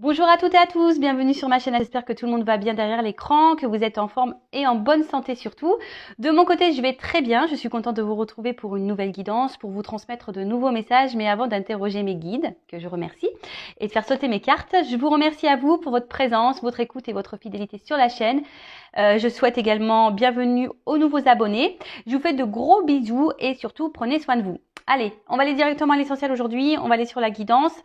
Bonjour à toutes et à tous, bienvenue sur ma chaîne. J'espère que tout le monde va bien derrière l'écran, que vous êtes en forme et en bonne santé surtout. De mon côté, je vais très bien. Je suis contente de vous retrouver pour une nouvelle guidance, pour vous transmettre de nouveaux messages. Mais avant d'interroger mes guides, que je remercie, et de faire sauter mes cartes, je vous remercie à vous pour votre présence, votre écoute et votre fidélité sur la chaîne. Je souhaite également bienvenue aux nouveaux abonnés. Je vous fais de gros bisous et surtout, prenez soin de vous. Allez, on va aller directement à l'essentiel aujourd'hui. On va aller sur la guidance.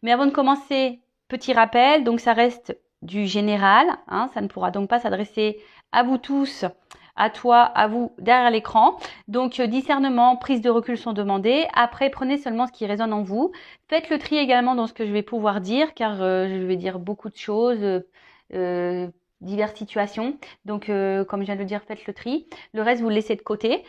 Mais avant de commencer, petit rappel, donc ça reste du général, hein, ça ne pourra donc pas s'adresser à vous tous, à toi, à vous derrière l'écran. Donc discernement, prise de recul sont demandées. Après, prenez seulement ce qui résonne en vous. Faites le tri également dans ce que je vais pouvoir dire, car je vais dire beaucoup de choses, diverses situations. Donc comme je viens de le dire, faites le tri. Le reste, vous le laissez de côté.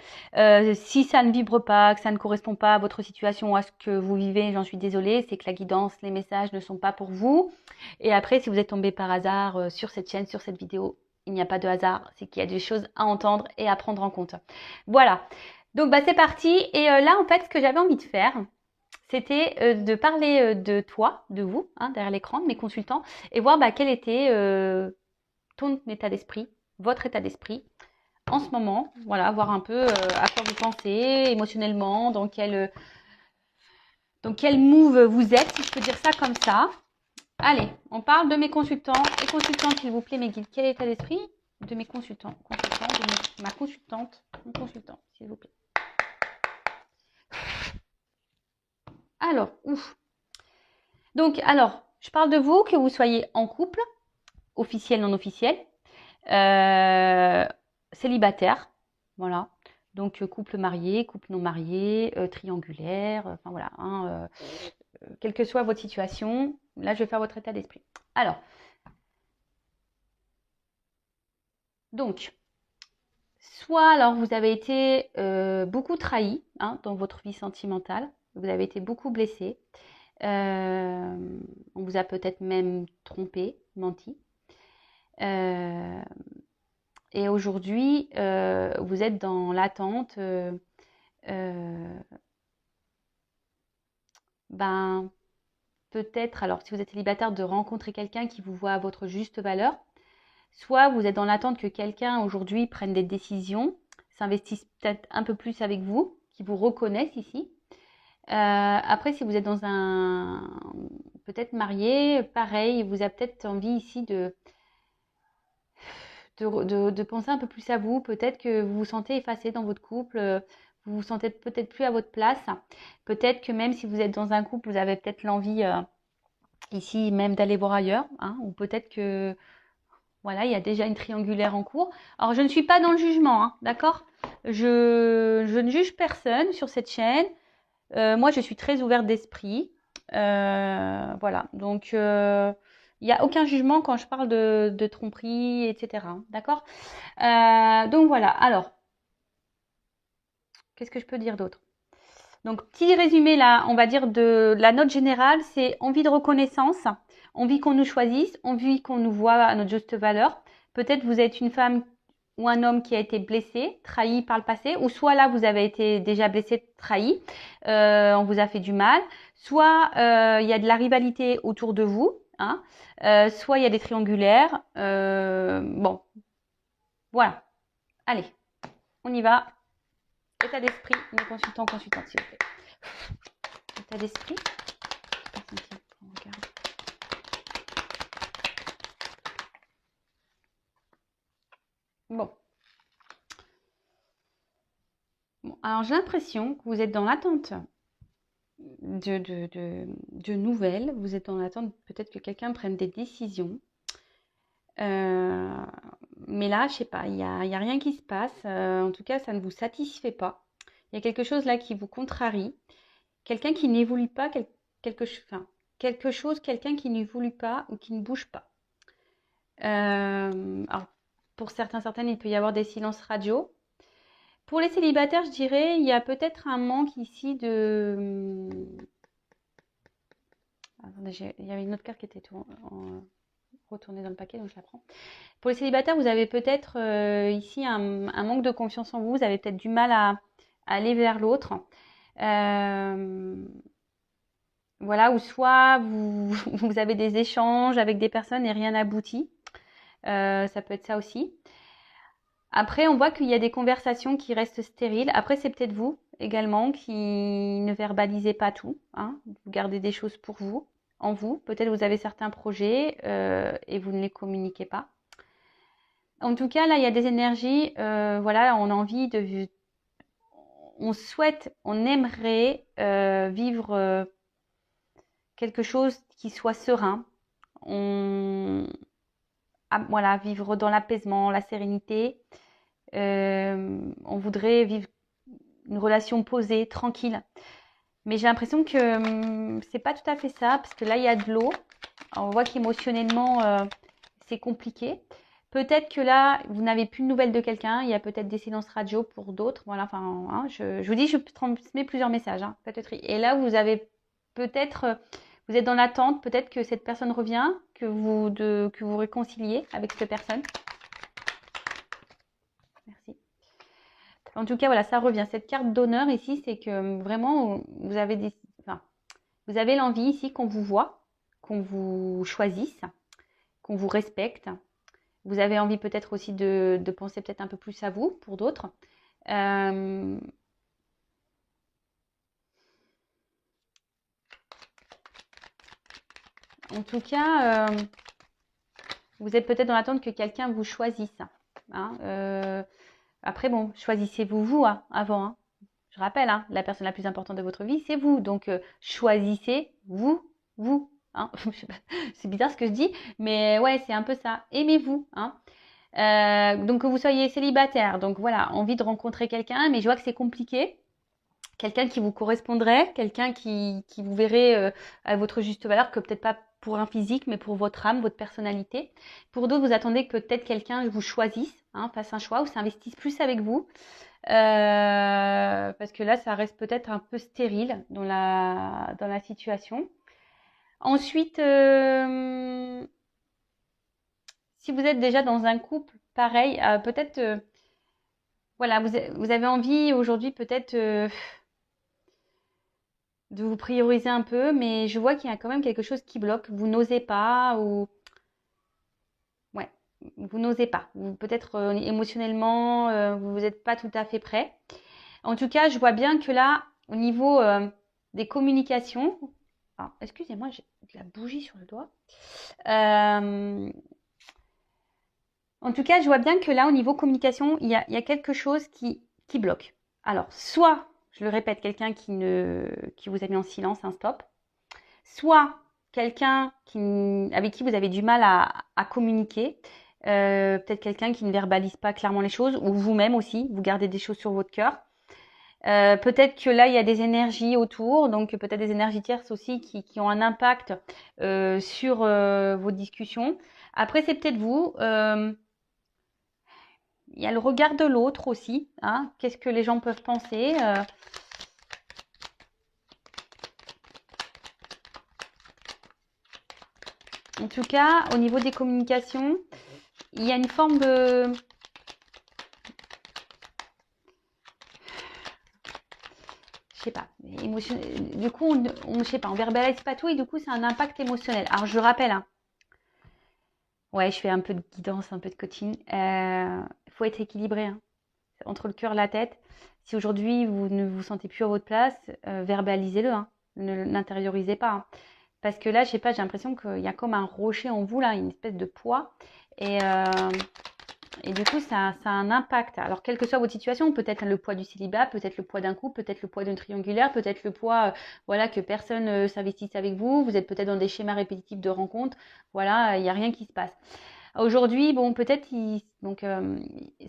Si ça ne vibre pas, que ça ne correspond pas à votre situation ou à ce que vous vivez, j'en suis désolée, c'est que la guidance, les messages ne sont pas pour vous. Et après, si vous êtes tombé par hasard sur cette chaîne, sur cette vidéo, il n'y a pas de hasard, c'est qu'il y a des choses à entendre et à prendre en compte. Voilà, donc c'est parti. Et là, en fait, ce que j'avais envie de faire, c'était de parler de toi, de vous, hein, derrière l'écran, de mes consultants, et voir quel était ton état d'esprit, votre état d'esprit en ce moment, voilà, voir un peu à quoi vous pensez émotionnellement, dans quel move vous êtes, si je peux dire ça comme ça. Allez, on parle de mes consultants et consultantes, s'il vous plaît, mes guides. Quel état d'esprit de mes consultants, ma consultante, mon consultant, s'il vous plaît. Alors, ouf. Donc, alors, je parle de vous, que vous soyez en couple, officiel, non officiel, célibataire, voilà. Donc, couple marié, couple non marié, triangulaire, enfin voilà, hein, quelle que soit votre situation, là, je vais faire votre état d'esprit. Alors, donc, soit alors vous avez été beaucoup trahi, hein, dans votre vie sentimentale, vous avez été beaucoup blessé, on vous a peut-être même trompé, menti. Et aujourd'hui, vous êtes dans l'attente peut-être, alors si vous êtes célibataire, de rencontrer quelqu'un qui vous voit à votre juste valeur. Soit vous êtes dans l'attente que quelqu'un aujourd'hui prenne des décisions, s'investisse peut-être un peu plus avec vous, qui vous reconnaisse ici. Après, si vous êtes dans un peut-être marié, pareil, vous avez peut-être envie ici de penser un peu plus à vous. Peut-être que vous vous sentez effacé dans votre couple, vous vous sentez peut-être plus à votre place. Peut-être que même si vous êtes dans un couple, vous avez peut-être l'envie ici même d'aller voir ailleurs, hein, ou peut-être que voilà, il y a déjà une triangulaire en cours. Alors, je ne suis pas dans le jugement, hein, d'accord? Je ne juge personne sur cette chaîne. Moi, je suis très ouverte d'esprit. Voilà, donc il n'y a aucun jugement quand je parle de tromperie, etc. hein, d'accord? Donc voilà, alors, qu'est-ce que je peux dire d'autre? Donc, petit résumé là, on va dire de la note générale, c'est envie de reconnaissance, envie qu'on nous choisisse, envie qu'on nous voit à notre juste valeur. Peut-être vous êtes une femme ou un homme qui a été blessé, trahi par le passé, ou soit là vous avez été déjà blessé, trahi, on vous a fait du mal, soit il y a de la rivalité autour de vous, hein, soit il y a des triangulaires. Bon, voilà. Allez, on y va. État d'esprit, mes consultants, consultantes, s'il vous plaît. État d'esprit. Bon. Bon, alors j'ai l'impression que vous êtes dans l'attente de nouvelles. Vous êtes dans l'attente peut-être que quelqu'un prenne des décisions. Mais là, je sais pas, il y a rien qui se passe. En tout cas, ça ne vous satisfait pas. Il y a quelque chose là qui vous contrarie. Quelqu'un qui n'évolue pas, quelque chose, quelqu'un qui n'évolue pas ou qui ne bouge pas. Alors, pour certaines, il peut y avoir des silences radio. Pour les célibataires, je dirais, il y a peut-être un manque ici de... Attendez, il y avait une autre carte qui était retournée dans le paquet, donc je la prends. Pour les célibataires, vous avez peut-être ici un manque de confiance en vous. Vous avez peut-être du mal à aller vers l'autre. Voilà, ou soit vous avez des échanges avec des personnes et rien n'aboutit. Ça peut être ça aussi. Après, on voit qu'il y a des conversations qui restent stériles. Après, c'est peut-être vous également qui ne verbalisez pas tout, hein. Vous gardez des choses pour vous, en vous. Peut-être vous avez certains projets et vous ne les communiquez pas. En tout cas, là, il y a des énergies. Voilà, on a envie de, on souhaite, on aimerait vivre quelque chose qui soit serein. Voilà, vivre dans l'apaisement, la sérénité. On voudrait vivre une relation posée, tranquille. Mais j'ai l'impression que c'est pas tout à fait ça, parce que là, il y a de l'eau. On voit qu'émotionnellement, c'est compliqué. Peut-être que là, vous n'avez plus de nouvelles de quelqu'un. Il y a peut-être des silences radio pour d'autres. Voilà, enfin, hein, je vous dis, je transmets plusieurs messages. Hein, peut-être. Et là, vous avez peut-être, vous êtes dans l'attente. Peut-être que cette personne revient, que vous réconciliez avec cette personne. Merci. En tout cas, voilà, ça revient. Cette carte d'honneur ici, c'est que vraiment, vous avez vous avez l'envie ici qu'on vous voit, qu'on vous choisisse, qu'on vous respecte. Vous avez envie peut-être aussi de penser peut-être un peu plus à vous pour d'autres. En tout cas, vous êtes peut-être dans l'attente que quelqu'un vous choisisse. Hein. Après, bon, choisissez-vous vous hein, avant. Hein. Je rappelle, hein, la personne la plus importante de votre vie, c'est vous. Donc, choisissez-vous, vous. Hein. C'est bizarre ce que je dis, mais ouais, c'est un peu ça. Aimez-vous. Hein. Donc que vous soyez célibataire, donc voilà, envie de rencontrer quelqu'un, mais je vois que c'est compliqué. Quelqu'un qui vous correspondrait, quelqu'un qui vous verrait à votre juste valeur, que peut-être pas pour un physique, mais pour votre âme, votre personnalité. Pour d'autres, vous attendez que peut-être quelqu'un vous choisisse, hein, fasse un choix ou s'investisse plus avec vous. Parce que là, ça reste peut-être un peu stérile dans la situation. Ensuite, si vous êtes déjà dans un couple, pareil, peut-être, voilà, vous avez envie aujourd'hui peut-être de vous prioriser un peu, mais je vois qu'il y a quand même quelque chose qui bloque. Vous n'osez pas ou ouais, vous n'osez pas. Peut-être émotionnellement, vous n'êtes pas tout à fait prêt. En tout cas, je vois bien que là, au niveau des communications, excusez-moi, j'ai de la bougie sur le doigt. En tout cas, je vois bien que là, au niveau communication, il y a quelque chose qui bloque. Alors, soit, je le répète, quelqu'un qui vous a mis en silence, un stop, soit quelqu'un avec qui vous avez du mal à communiquer, peut-être quelqu'un qui ne verbalise pas clairement les choses, ou vous-même aussi, vous gardez des choses sur votre cœur. Peut-être que là, il y a des énergies autour, donc peut-être des énergies tierces aussi qui ont un impact sur vos discussions. Après, c'est peut-être vous. Il y a le regard de l'autre aussi. Hein. Qu'est-ce que les gens peuvent penser En tout cas, au niveau des communications, il y a une forme de... Je sais pas, du coup, je sais pas, on verbalise pas tout et du coup, c'est un impact émotionnel. Alors, je le rappelle, hein. Ouais, je fais un peu de guidance, un peu de coaching. Faut être équilibré, hein, entre le cœur et la tête. Si aujourd'hui, vous ne vous sentez plus à votre place, verbalisez-le, hein. Ne l'intériorisez pas. Hein. Parce que là, je sais pas, j'ai l'impression qu'il y a comme un rocher en vous, là, une espèce de poids. Et du coup, ça a un impact. Alors, quelle que soit votre situation, peut-être le poids du célibat, peut-être le poids d'un couple, peut-être le poids d'une triangulaire, peut-être le poids, voilà, que personne s'investisse avec vous. Vous êtes peut-être dans des schémas répétitifs de rencontres. Voilà, il n'y a rien qui se passe. Aujourd'hui, bon, peut-être,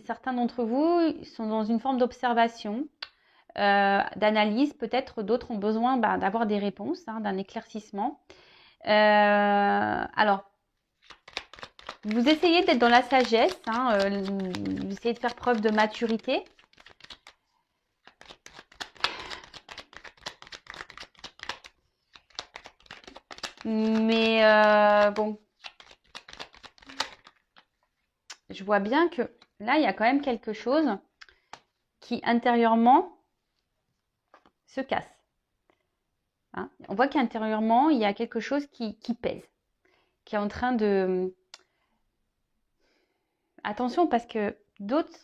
certains d'entre vous sont dans une forme d'observation, d'analyse. Peut-être d'autres ont besoin d'avoir des réponses, hein, d'un éclaircissement. Alors, vous essayez d'être dans la sagesse, hein, vous essayez de faire preuve de maturité. Mais bon, je vois bien que là, il y a quand même quelque chose qui intérieurement se casse. Hein. On voit qu'intérieurement, il y a quelque chose qui pèse, qui est en train de... Attention, parce que d'autres,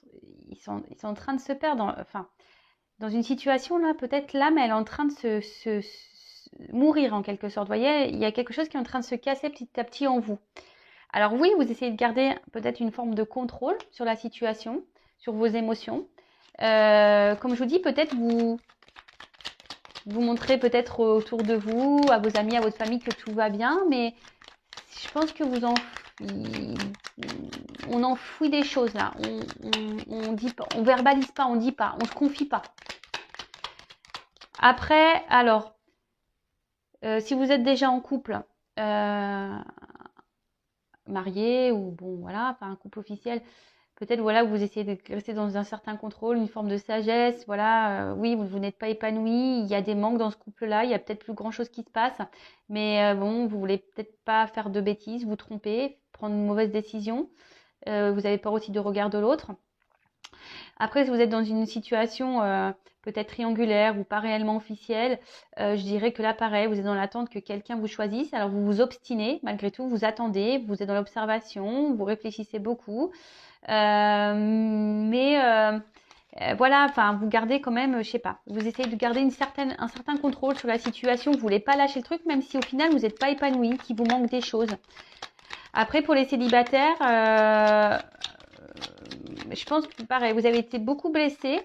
ils sont en train de se perdre. Enfin, dans une situation là, peut-être l'âme, elle est en train de mourir en quelque sorte. Vous voyez, il y a quelque chose qui est en train de se casser petit à petit en vous. Alors oui, vous essayez de garder peut-être une forme de contrôle sur la situation, sur vos émotions. Comme je vous dis, peut-être vous montrez peut-être autour de vous, à vos amis, à votre famille que tout va bien, mais je pense que on enfouit des choses là. On dit pas, on verbalise pas, on dit pas, on se confie pas. Après, alors, si vous êtes déjà en couple, marié ou bon voilà, enfin un couple officiel, peut-être voilà, vous essayez de rester dans un certain contrôle, une forme de sagesse, voilà, oui, vous n'êtes pas épanoui, il y a des manques dans ce couple-là, il y a peut-être plus grand-chose qui se passe, mais bon, vous voulez peut-être pas faire de bêtises, vous tromper, prendre une mauvaise décision, vous avez peur aussi du regard de l'autre. Après, si vous êtes dans une situation peut-être triangulaire ou pas réellement officielle, je dirais que là, pareil, vous êtes dans l'attente que quelqu'un vous choisisse. Alors, vous vous obstinez, malgré tout, vous attendez, vous êtes dans l'observation, vous réfléchissez beaucoup. Voilà, enfin, vous gardez quand même, je sais pas, vous essayez de garder un certain contrôle sur la situation. Vous voulez pas lâcher le truc, même si au final, vous n'êtes pas épanoui, qu'il vous manque des choses. Après, pour les célibataires, je pense que pareil, vous avez été beaucoup blessé.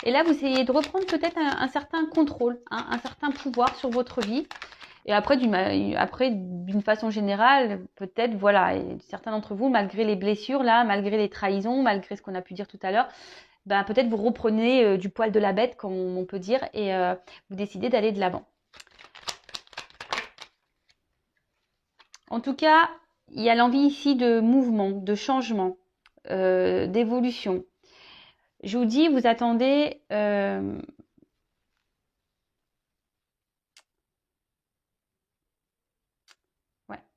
Et là, vous essayez de reprendre peut-être un certain contrôle, hein, un certain pouvoir sur votre vie. Et après, d'une façon générale, peut-être, voilà, et certains d'entre vous, malgré les blessures, là, malgré les trahisons, malgré ce qu'on a pu dire tout à l'heure, ben, peut-être vous reprenez du poil de la bête, comme on peut dire, et vous décidez d'aller de l'avant. En tout cas, il y a l'envie ici de mouvement, de changement, d'évolution. Je vous dis, vous attendez... ouais,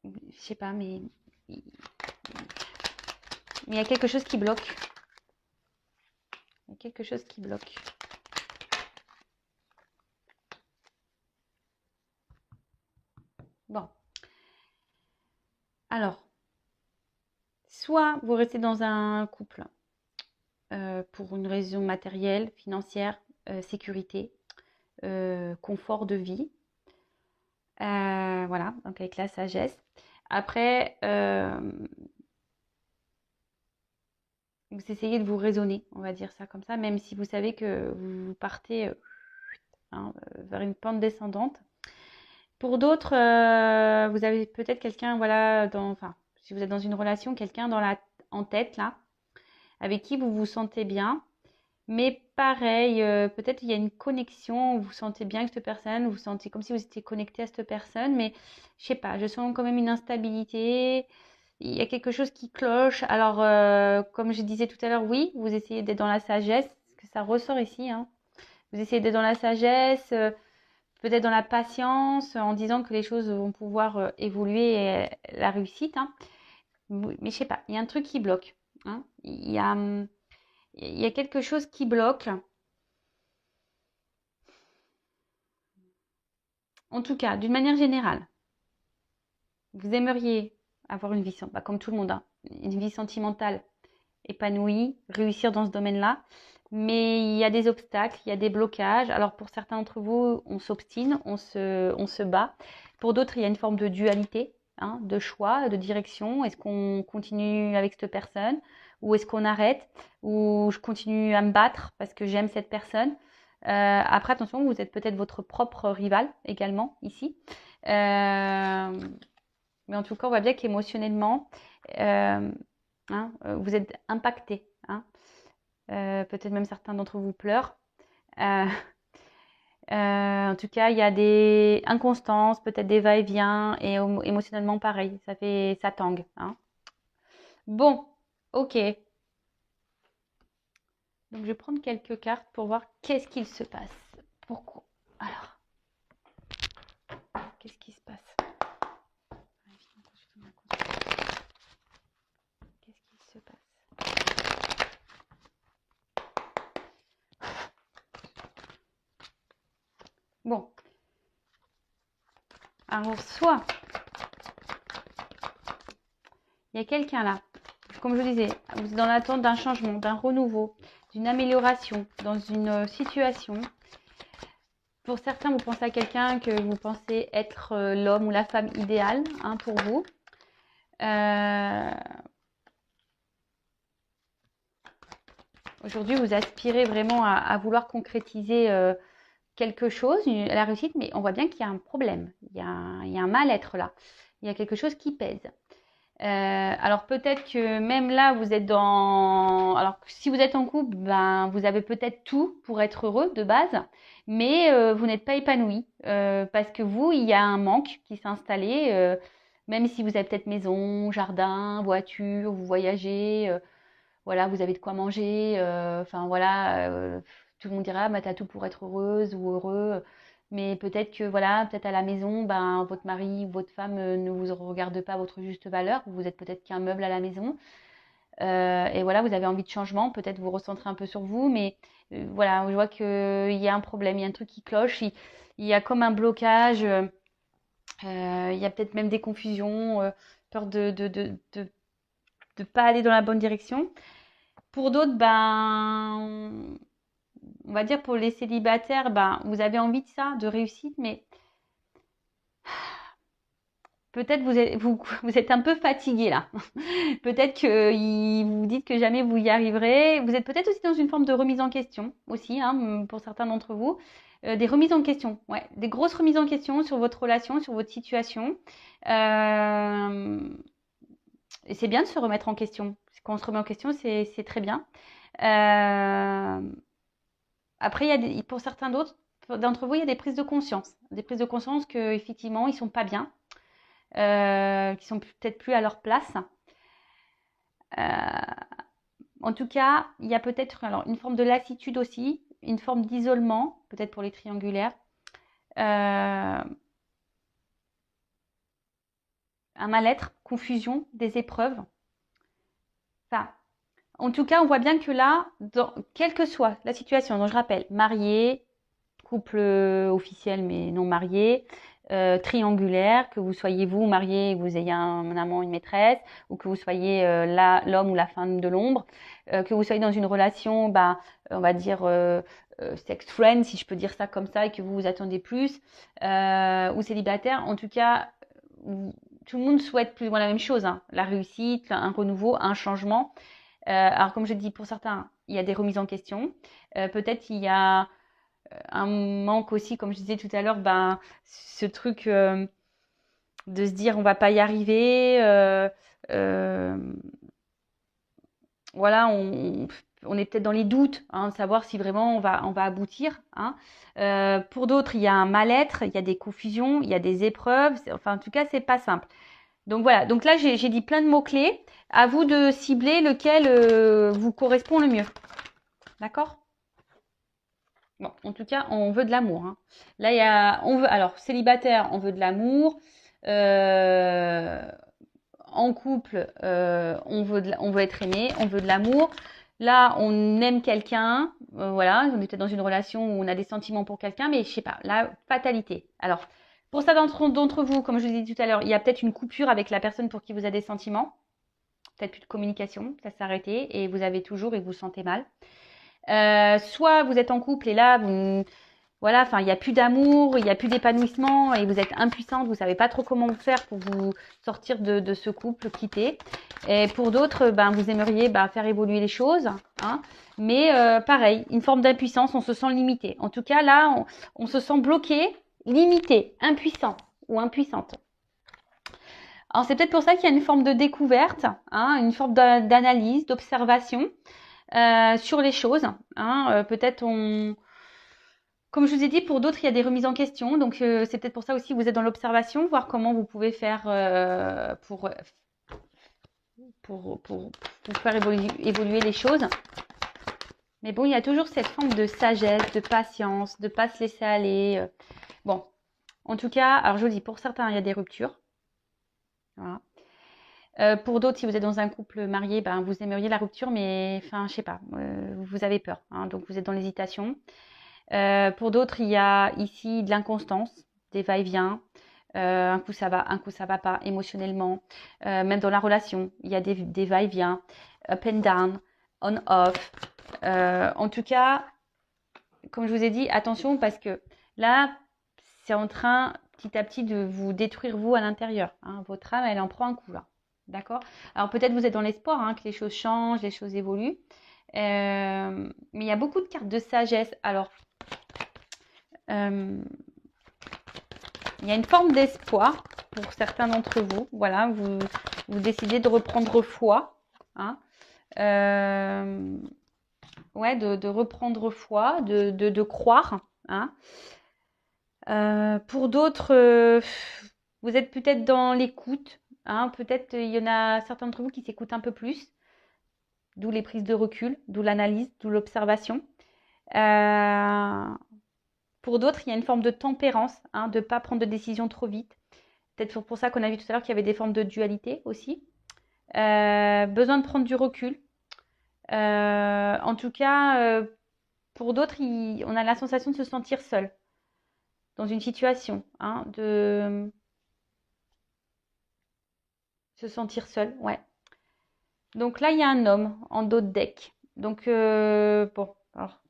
je sais pas, mais il y a quelque chose qui bloque. Il y a quelque chose qui bloque. Bon. Alors, soit vous restez dans un couple pour une raison matérielle, financière, sécurité, confort de vie. Voilà, donc avec la sagesse. Après, vous essayez de vous raisonner, on va dire ça comme ça, même si vous savez que vous partez vers une pente descendante. Pour d'autres, vous avez peut-être quelqu'un, voilà, enfin, si vous êtes dans une relation, quelqu'un en tête là, avec qui vous vous sentez bien. Mais pareil, peut-être il y a une connexion, vous vous sentez bien avec cette personne, vous vous sentez comme si vous étiez connecté à cette personne, mais je sais pas, je sens quand même une instabilité, il y a quelque chose qui cloche. Alors, comme je disais tout à l'heure, oui, vous essayez d'être dans la sagesse, parce que ça ressort ici, hein. Vous essayez d'être dans la sagesse, peut-être dans la patience, en disant que les choses vont pouvoir évoluer et la réussite, hein. Mais je sais pas, il y a un truc qui bloque, hein. Il y a quelque chose qui bloque. En tout cas, d'une manière générale, vous aimeriez avoir une vie, comme tout le monde, hein, une vie sentimentale épanouie, réussir dans ce domaine-là. Mais il y a des obstacles, il y a des blocages. Alors pour certains d'entre vous, on s'obstine, on se bat. Pour d'autres, il y a une forme de dualité, hein, de choix, de direction. Est-ce qu'on continue avec cette personne ou est-ce qu'on arrête ou je continue à me battre parce que j'aime cette personne. Après, attention, vous êtes peut-être votre propre rival également ici. Mais en tout cas, on voit bien qu'émotionnellement, hein, vous êtes impacté. Hein. Peut-être même certains d'entre vous pleurent. En tout cas, il y a des inconstances, peut-être des va-et-vient, et émotionnellement pareil, ça tangue. Hein. Bon, ok. Donc je vais prendre quelques cartes pour voir qu'est-ce qu'il se passe. Pourquoi? Alors, qu'est-ce qui se passe? Qu'est-ce qu'il se passe? Bon. Alors, soit, il y a quelqu'un là, comme je vous disais, vous êtes dans l'attente d'un changement, d'un renouveau, d'une amélioration dans une situation. Pour certains, vous pensez à quelqu'un que vous pensez être l'homme ou la femme idéale hein, pour vous. Aujourd'hui, vous aspirez vraiment à vouloir concrétiser quelque chose, la réussite, mais on voit bien qu'il y a un problème, il y a un mal-être là, il y a quelque chose qui pèse. Alors peut-être que même là, vous êtes dans... Alors si vous êtes en couple, ben, vous avez peut-être tout pour être heureux de base, mais vous n'êtes pas épanoui parce que vous, il y a un manque qui s'est installé, même si vous avez peut-être maison, jardin, voiture, vous voyagez, voilà, vous avez de quoi manger, enfin voilà, tout le monde dira, bah, t'as tout pour être heureuse ou heureux. Mais peut-être que voilà, peut-être à la maison, ben, votre mari ou votre femme ne vous regarde pas à votre juste valeur. Vous êtes peut-être qu'un meuble à la maison. Et voilà, vous avez envie de changement. Peut-être vous recentrez un peu sur vous. Mais voilà, je vois qu'il y a un problème, il y a un truc qui cloche. Il y a comme un blocage. Il y a peut-être même des confusions, peur de pas aller dans la bonne direction. Pour d'autres, ben, on va dire pour les célibataires, ben, vous avez envie de ça, de réussite, mais peut-être vous êtes un peu fatigué là. Peut-être que vous vous dites que jamais vous y arriverez. Vous êtes peut-être aussi dans une forme de remise en question aussi, hein, pour certains d'entre vous. Des remises en question, ouais, des grosses remises en question sur votre relation, sur votre situation. Et c'est bien de se remettre en question. Quand on se remet en question, c'est très bien. Après, pour certains d'autres d'entre vous, il y a des prises de conscience. Des prises de conscience qu'effectivement, ils ne sont pas bien, qui sont peut-être plus à leur place. En tout cas, il y a peut-être une forme de lassitude aussi, une forme d'isolement, peut-être pour les triangulaires. Un mal-être, confusion, des épreuves. Enfin, en tout cas, on voit bien que là, quelle que soit la situation, donc je rappelle, marié, couple officiel mais non marié, triangulaire, que vous soyez vous marié et que vous ayez un amant, une maîtresse, ou que vous soyez l'homme ou la femme de l'ombre, que vous soyez dans une relation, bah, on va dire sex friend, si je peux dire ça comme ça, et que vous vous attendez plus, ou célibataire, en tout cas, tout le monde souhaite plus ou moins la même chose, hein, la réussite, un renouveau, un changement. Alors comme je dis, pour certains, il y a des remises en question. Peut-être il y a un manque aussi, comme je disais tout à l'heure, ben, ce truc de se dire on va pas y arriver. Voilà, on est peut-être dans les doutes, hein, de savoir si vraiment on va aboutir. Hein. Pour d'autres, il y a un mal-être, il y a des confusions, il y a des épreuves. Enfin, en tout cas, c'est pas simple. Donc voilà, donc là j'ai dit plein de mots-clés. À vous de cibler lequel vous correspond le mieux. D'accord? Bon, en tout cas, on veut de l'amour. Hein. Là, alors, célibataire, on veut de l'amour. En couple, on veut être aimé, on veut de l'amour. Là, on aime quelqu'un. Voilà, on est peut-être dans une relation où on a des sentiments pour quelqu'un, mais je sais pas, la fatalité. Alors, pour ça d'entre vous, comme je vous ai dit tout à l'heure, il y a peut-être une coupure avec la personne pour qui vous avez des sentiments. Peut-être plus de communication, ça s'est arrêté et vous avez toujours et vous vous sentez mal. Soit vous êtes en couple et là, voilà, enfin, il n'y a plus d'amour, il n'y a plus d'épanouissement et vous êtes impuissante, vous ne savez pas trop comment faire pour vous sortir de ce couple quitté. Et pour d'autres, ben, vous aimeriez faire évoluer les choses, hein, mais pareil, une forme d'impuissance, on se sent limité. En tout cas, là, on se sent bloqué, limité, impuissant ou impuissante. Alors, c'est peut-être pour ça qu'il y a une forme de découverte, hein, une forme d'analyse, d'observation sur les choses. Hein, peut-être comme je vous ai dit, pour d'autres, il y a des remises en question. Donc, c'est peut-être pour ça aussi que vous êtes dans l'observation, voir comment vous pouvez faire pour faire évoluer les choses. Mais bon, il y a toujours cette forme de sagesse, de patience, de ne pas se laisser aller. Bon, en tout cas, alors je vous dis, pour certains, il y a des ruptures. Voilà. Pour d'autres, si vous êtes dans un couple marié, ben, vous aimeriez la rupture, mais enfin, je sais pas, vous avez peur, hein, donc vous êtes dans l'hésitation. Pour d'autres, il y a ici de l'inconstance, des va-et-vient. Un coup ça va pas émotionnellement. Même dans la relation, il y a des va-et-vient, up and down, on off. En tout cas, comme je vous ai dit, attention parce que là, c'est en train petit à petit de vous détruire vous à l'intérieur. Hein. Votre âme, elle en prend un coup là. D'accord? Alors peut-être vous êtes dans l'espoir hein, que les choses changent, les choses évoluent. Mais il y a beaucoup de cartes de sagesse. Alors, il y a une forme d'espoir pour certains d'entre vous. Voilà, vous décidez de reprendre foi. Hein. Ouais, de reprendre foi, de croire. Hein. Pour d'autres, vous êtes peut-être dans l'écoute. Hein. Peut-être il y en a certains d'entre vous qui s'écoutent un peu plus. D'où les prises de recul, d'où l'analyse, d'où l'observation. Pour d'autres, il y a une forme de tempérance, hein, de ne pas prendre de décision trop vite. Peut-être pour ça qu'on a vu tout à l'heure qu'il y avait des formes de dualité aussi. Besoin de prendre du recul. En tout cas, pour d'autres, on a la sensation de se sentir seul dans une situation, hein, de se sentir seul, ouais. Donc là, il y a un homme en dos de deck. Donc, bon, alors.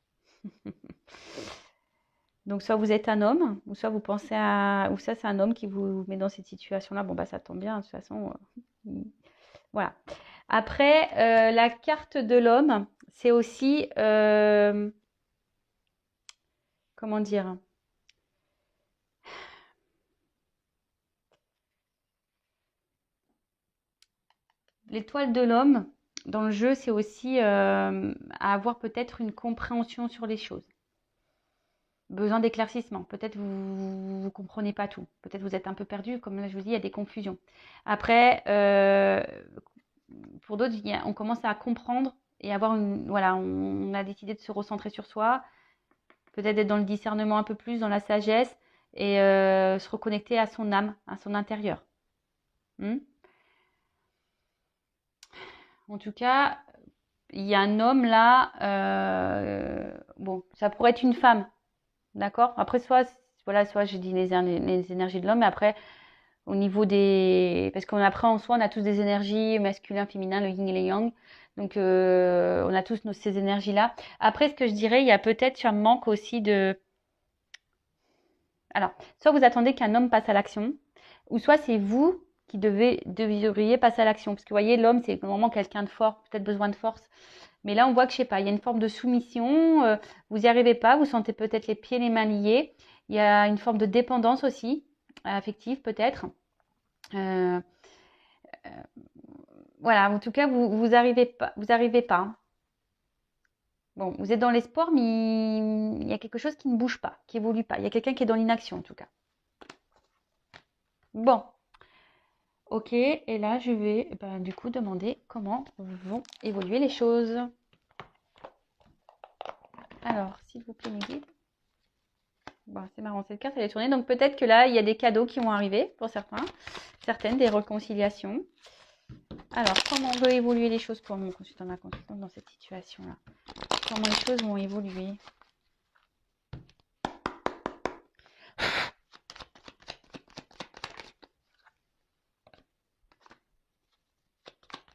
Donc, soit vous êtes un homme, ou soit vous pensez à... Ou ça, c'est un homme qui vous met dans cette situation-là. Bon, bah, ça tombe bien, de toute façon. Voilà. Après, la carte de l'homme, c'est aussi... comment dire? L'étoile de l'homme, dans le jeu, c'est aussi avoir peut-être une compréhension sur les choses. Besoin d'éclaircissement. Peut-être vous ne comprenez pas tout. Peut-être vous êtes un peu perdu. Comme là, je vous dis, il y a des confusions. Après, pour d'autres, on commence à comprendre et avoir une... Voilà, on a décidé de se recentrer sur soi. Peut-être être dans le discernement un peu plus, dans la sagesse et se reconnecter à son âme, à son intérieur. En tout cas, il y a un homme là. Bon, ça pourrait être une femme. D'accord? Après, soit je dis les énergies de l'homme, mais après, au niveau des... Parce qu'après, en soi, on a tous des énergies masculin, féminin, le yin et le yang. Donc, on a tous ces énergies-là. Après, ce que je dirais, il y a peut-être un manque aussi de... Alors, soit vous attendez qu'un homme passe à l'action, ou soit c'est vous qui devriez passer à l'action. Parce que vous voyez, l'homme, c'est vraiment quelqu'un de fort, peut-être besoin de force. Mais là, on voit que, je sais pas, il y a une forme de soumission, vous n'y arrivez pas, vous sentez peut-être les pieds et les mains liés. Il y a une forme de dépendance aussi, affective peut-être. Voilà, en tout cas, vous arrivez pas. Vous arrivez pas. Bon, vous êtes dans l'espoir, mais il y a quelque chose qui ne bouge pas, qui évolue pas. Il y a quelqu'un qui est dans l'inaction, en tout cas. Bon, ok, et là, je vais du coup demander comment vont évoluer les choses. Alors, s'il vous plaît, mes guides. Bon, c'est marrant, cette carte, elle est tournée. Donc, peut-être que là, il y a des cadeaux qui vont arriver pour certaines, des réconciliations. Alors, comment on veut évoluer les choses pour mon consultant, ma consultante dans cette situation-là? Comment les choses vont évoluer?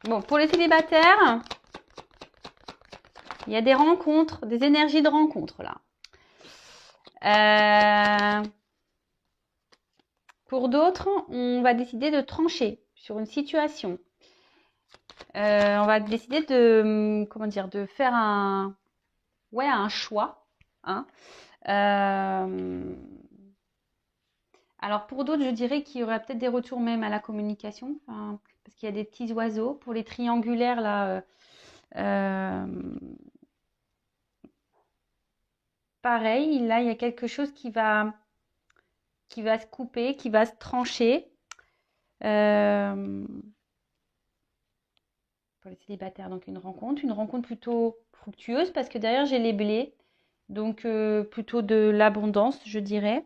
Bon, pour les célibataires, il y a des rencontres, des énergies de rencontre là. Pour d'autres, on va décider de trancher sur une situation. On va décider de, comment dire, de faire un choix. Hein. Alors pour d'autres, je dirais qu'il y aurait peut-être des retours même à la communication, parce qu'il y a des petits oiseaux. Pour les triangulaires, là, pareil, là, il y a quelque chose qui va se couper, qui va se trancher. Pour les célibataires, donc une rencontre plutôt fructueuse, parce que derrière, j'ai les blés, donc plutôt de l'abondance, je dirais.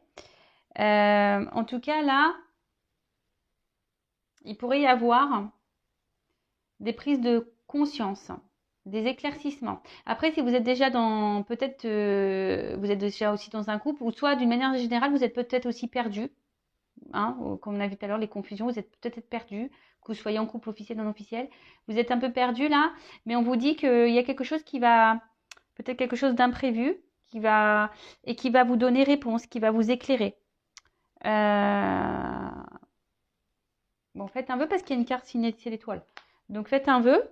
En tout cas, là, il pourrait y avoir des prises de conscience, des éclaircissements. Après, si vous êtes déjà dans, peut-être, vous êtes déjà aussi dans un couple, ou soit d'une manière générale, vous êtes peut-être aussi perdu. hein, comme on a vu tout à l'heure, les confusions, vous êtes peut-être perdu, que vous soyez en couple officiel, non officiel. Vous êtes un peu perdu là, mais on vous dit qu'il y a quelque chose qui va, peut-être quelque chose d'imprévu, qui va vous donner réponse, qui va vous éclairer. Bon, faites un vœu parce qu'il y a une carte signée de l'étoile. Donc faites un vœu.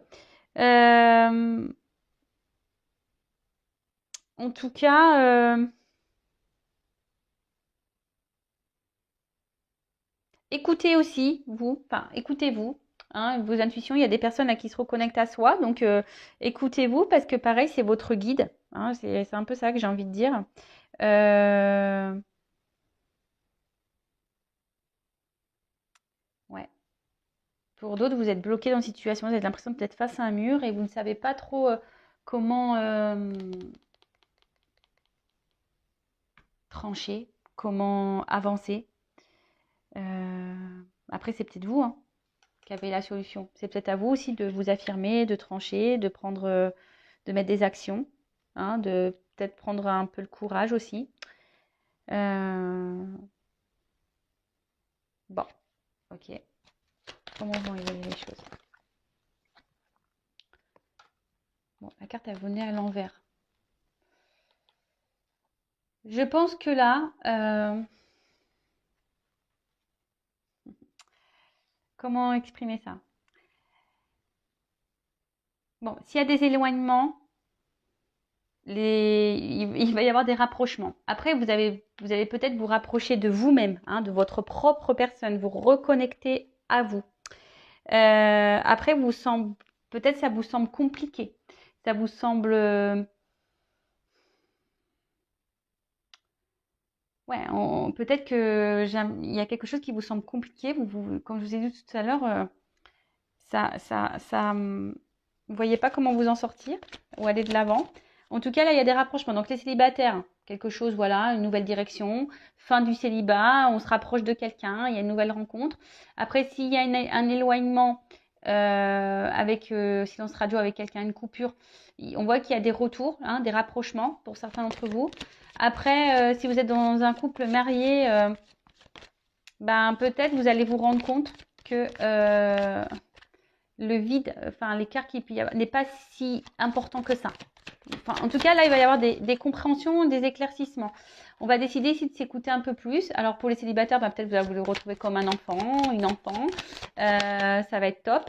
En tout cas, écoutez aussi, vous, enfin, écoutez-vous, hein, vos intuitions. Il y a des personnes à qui se reconnectent à soi, donc écoutez-vous parce que pareil, c'est votre guide. Hein, c'est un peu ça que j'ai envie de dire. Ouais. Pour d'autres, vous êtes bloqué dans une situation, vous avez l'impression d'être face à un mur et vous ne savez pas trop comment trancher, comment avancer. Après, c'est peut-être vous, hein, qui avez la solution. C'est peut-être à vous aussi de vous affirmer, de trancher, de prendre, de mettre des actions, hein, de peut-être prendre un peu le courage aussi. Bon, ok. Comment vont évoluer les choses? Bon, la carte elle venait à l'envers. Je pense que là, comment exprimer ça? Bon, s'il y a des éloignements, il va y avoir des rapprochements. Après, vous allez peut-être vous rapprocher de vous-même, hein, de votre propre personne, vous reconnecter à vous. Après, peut-être ça vous semble compliqué. Ça vous semble... ouais, peut-être il y a quelque chose qui vous semble compliqué. Comme je vous ai dit tout à l'heure, vous voyez pas comment vous en sortir ou aller de l'avant. En tout cas, là, il y a des rapprochements. Donc, les célibataires, quelque chose, voilà, une nouvelle direction, fin du célibat, on se rapproche de quelqu'un, il y a une nouvelle rencontre. Après, s'il y a un éloignement avec silence radio avec quelqu'un, une coupure, on voit qu'il y a des retours, hein, des rapprochements pour certains d'entre vous. Après, si vous êtes dans un couple marié, ben peut-être vous allez vous rendre compte que le vide, enfin l'écart qu'il peut y avoir n'est pas si important que ça. Enfin, en tout cas, là, il va y avoir des compréhensions, des éclaircissements. On va décider ici de s'écouter un peu plus. Alors, pour les célibataires, bah, peut-être vous allez vous le retrouver comme un enfant, une enfant. Ça va être top.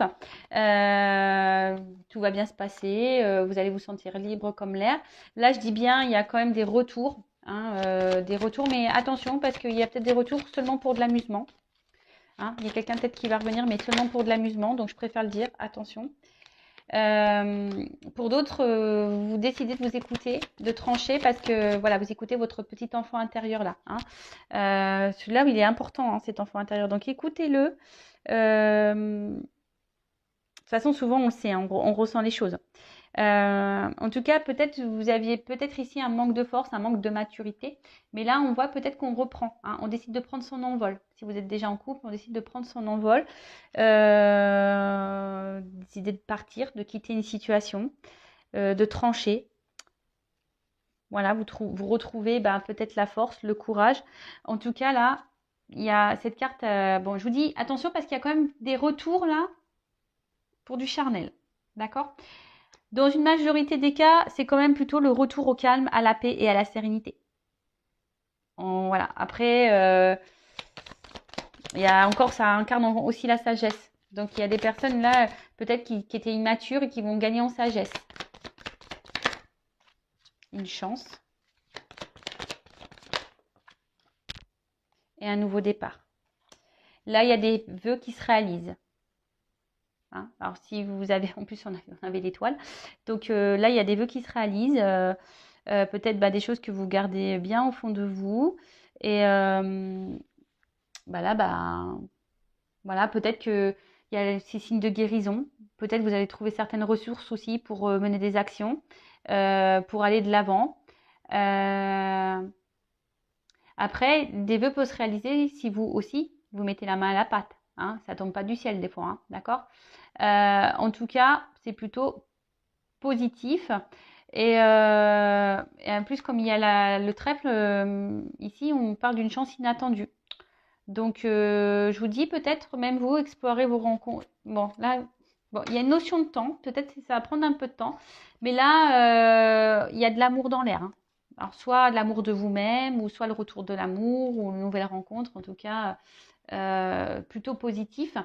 Tout va bien se passer. Vous allez vous sentir libre comme l'air. Là, je dis bien, il y a quand même des retours. Hein, des retours, mais attention, parce qu'il y a peut-être des retours seulement pour de l'amusement. Hein, il y a quelqu'un peut-être qui va revenir, mais seulement pour de l'amusement. Donc, je préfère le dire. Attention. Pour d'autres, vous décidez de vous écouter, de trancher parce que voilà, vous écoutez votre petit enfant intérieur là. Hein. Celui-là, il est important, hein, cet enfant intérieur. Donc écoutez-le. De toute façon, souvent on le sait, hein, on ressent les choses. En tout cas, peut-être vous aviez peut-être ici un manque de force, un manque de maturité, mais là on voit peut-être qu'on reprend, hein, on décide de prendre son envol. Si vous êtes déjà en couple, on décide de prendre son envol, décider de partir, de quitter une situation, de trancher. Voilà, vous retrouvez peut-être la force, le courage. En tout cas là, il y a cette carte. Bon, je vous dis attention parce qu'il y a quand même des retours là pour du charnel, d'accord? Dans une majorité des cas, c'est quand même plutôt le retour au calme, à la paix et à la sérénité. Voilà. Après, il y a encore, ça incarne aussi la sagesse. Donc, il y a des personnes là, peut-être qui étaient immatures et qui vont gagner en sagesse. Une chance. Et un nouveau départ. Là, il y a des vœux qui se réalisent. Hein, alors, si vous avez, en plus, on avait l'étoile. Donc, là, il y a des vœux qui se réalisent. Peut-être des choses que vous gardez bien au fond de vous. Et là, voilà, peut-être qu'il y a ces signes de guérison. Peut-être vous allez trouver certaines ressources aussi pour mener des actions, pour aller de l'avant. Après, des vœux peuvent se réaliser si vous aussi, vous mettez la main à la pâte. Hein, ça tombe pas du ciel des fois, hein, d'accord? En tout cas, c'est plutôt positif. Et en plus, comme il y a le trèfle, ici, on parle d'une chance inattendue. Donc, je vous dis peut-être même vous explorer vos rencontres. Bon, là, bon, il y a une notion de temps. Peut-être que ça va prendre un peu de temps. Mais là, il y a de l'amour dans l'air, hein. Alors, soit l'amour de vous-même, ou soit le retour de l'amour, ou une nouvelle rencontre, en tout cas, plutôt positif.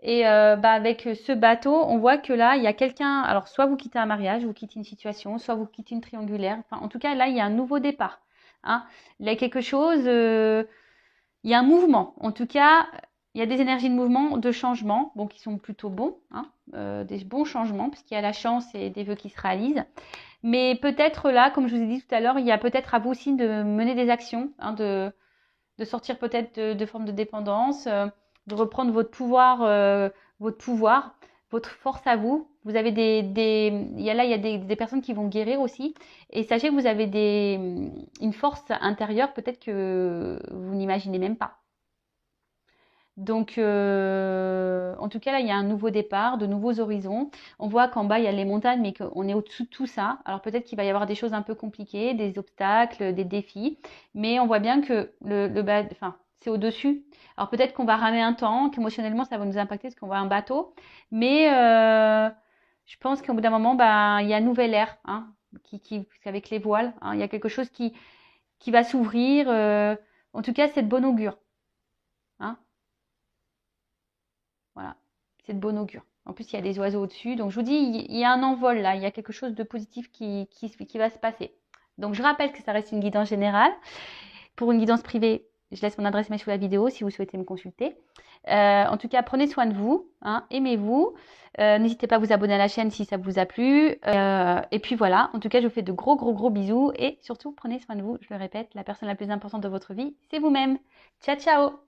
Et avec ce bateau, on voit que là, il y a quelqu'un. Alors, soit vous quittez un mariage, vous quittez une situation, soit vous quittez une triangulaire. Enfin, en tout cas, là, il y a un nouveau départ, hein. Il y a quelque chose. Il y a un mouvement. En tout cas, il y a des énergies de mouvement, de changement, bon, qui sont plutôt bons, hein, des bons changements, puisqu'il y a la chance et des vœux qui se réalisent. Mais peut-être là, comme je vous ai dit tout à l'heure, il y a peut-être à vous aussi de mener des actions, hein, de sortir peut-être de formes de dépendance, de reprendre votre pouvoir, votre force à vous. Vous avez il y a des personnes qui vont guérir aussi. Et sachez que vous avez une force intérieure peut-être que vous n'imaginez même pas. Donc, en tout cas, là, il y a un nouveau départ, de nouveaux horizons. On voit qu'en bas, il y a les montagnes, mais qu'on est au-dessous de tout ça. Alors, peut-être qu'il va y avoir des choses un peu compliquées, des obstacles, des défis. Mais on voit bien que enfin, c'est au-dessus. Alors, peut-être qu'on va ramer un temps, qu'émotionnellement, ça va nous impacter parce qu'on voit un bateau. Mais je pense qu'au bout d'un moment, il y a un nouvel air, hein, avec les voiles, hein, il y a quelque chose qui va s'ouvrir. En tout cas, c'est de bon augure, hein. Voilà, c'est de bon augure. En plus, il y a des oiseaux au-dessus. Donc, je vous dis, il y a un envol là. Il y a quelque chose de positif qui va se passer. Donc, je rappelle que ça reste une guidance générale. Pour une guidance privée, je laisse mon adresse mail sous la vidéo si vous souhaitez me consulter. En tout cas, prenez soin de vous, hein, aimez-vous. N'hésitez pas à vous abonner à la chaîne si ça vous a plu. Et puis voilà, en tout cas, je vous fais de gros bisous. Et surtout, prenez soin de vous. Je le répète, la personne la plus importante de votre vie, c'est vous-même. Ciao, ciao!